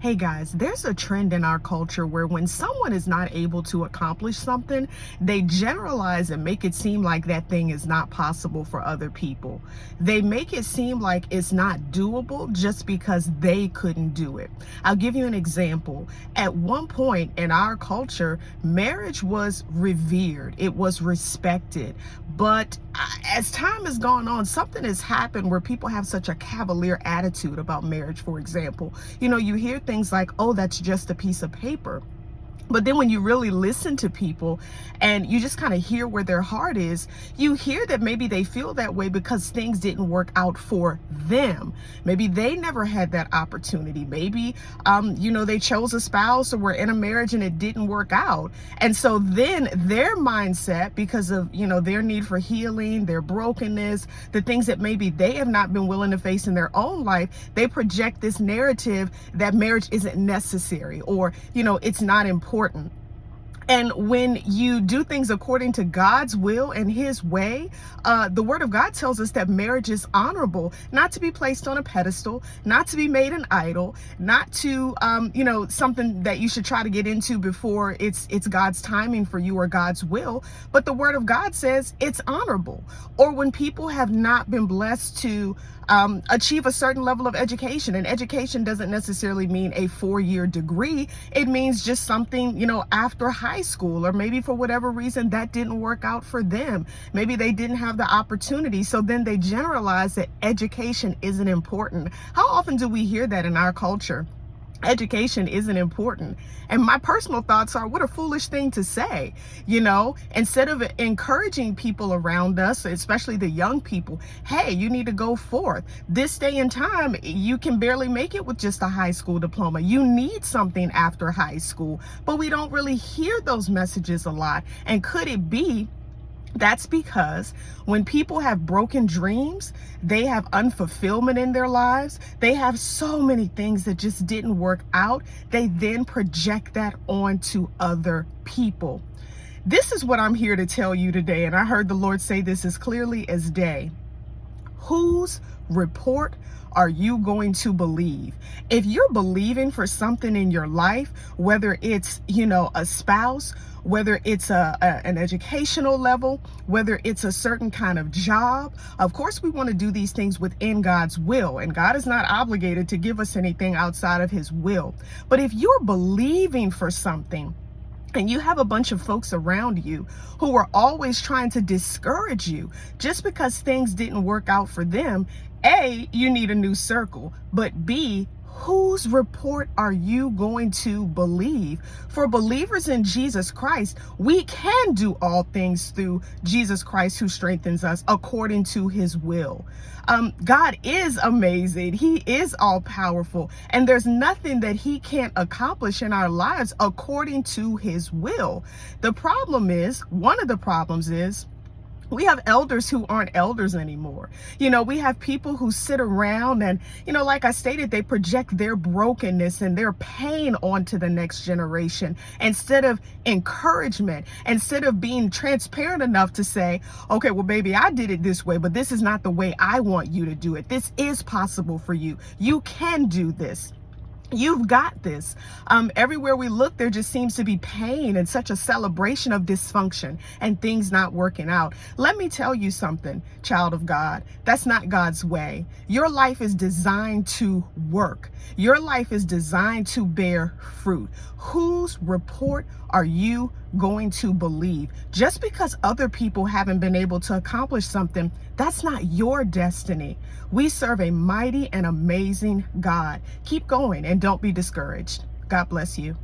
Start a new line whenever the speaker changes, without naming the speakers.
Hey guys, there's a trend in our culture where when someone is not able to accomplish something, they generalize and make it seem like that thing is not possible for other people. They make it seem like it's not doable just because they couldn't do it. I'll give you an example. At one point in our culture, marriage was revered, it was respected. But as time has gone on, something has happened where people have such a cavalier attitude about marriage, for example. You hear things like, oh, that's just a piece of paper. But then when you really listen to people and you just kind of hear where their heart is, you hear that maybe they feel that way because things didn't work out for them. Maybe they never had that opportunity. Maybe, they chose a spouse or were in a marriage and it didn't work out. And so then their mindset, because of, their need for healing, their brokenness, the things that maybe they have not been willing to face in their own life, they project this narrative that marriage isn't necessary or, it's not important. And when you do things according to God's will and his way, the word of God tells us that marriage is honorable, not to be placed on a pedestal, not to be made an idol, not to, something that you should try to get into before it's God's timing for you or God's will. But the word of God says it's honorable. Or when people have not been blessed to achieve a certain level of education, and education doesn't necessarily mean a 4-year degree. It means just something, after high school, or maybe for whatever reason that didn't work out for them. Maybe they didn't have the opportunity. So then they generalize that education isn't important. How often do we hear that in our culture? Education isn't important. And my personal thoughts are, what a foolish thing to say. Instead of encouraging people around us, especially the young people, hey, you need to go forth. This day and time, you can barely make it with just a high school diploma. You need something after high school, but we don't really hear those messages a lot. And could it be that's because when people have broken dreams, they have unfulfillment in their lives, they have so many things that just didn't work out, they then project that onto other people. This is what I'm here to tell you today, and I heard the Lord say this as clearly as day. Whose report are you going to believe? If you're believing for something in your life, whether it's, a spouse, whether it's an educational level, whether it's a certain kind of job, of course we want to do these things within God's will, and God is not obligated to give us anything outside of his will. But if you're believing for something, and you have a bunch of folks around you who are always trying to discourage you just because things didn't work out for them, A, you need a new circle, but B, whose report are you going to believe? For believers in Jesus Christ, we can do all things through Jesus Christ who strengthens us according to his will. God is amazing. He is all powerful, and there's nothing that he can't accomplish in our lives according to his will. One of the problems is, we have elders who aren't elders anymore. We have people who sit around and, like I stated, they project their brokenness and their pain onto the next generation instead of encouragement, instead of being transparent enough to say, okay, well, baby, I did it this way, but this is not the way I want you to do it. This is possible for you. You can do this. You've got this. Everywhere we look, there just seems to be pain and such a celebration of dysfunction and things not working out. Let me tell you something, child of God. That's not God's way. Your life is designed to work. Your life is designed to bear fruit. Whose report are you going to believe? Just because other people haven't been able to accomplish something, that's not your destiny. We serve a mighty and amazing God. Keep going and don't be discouraged. God bless you.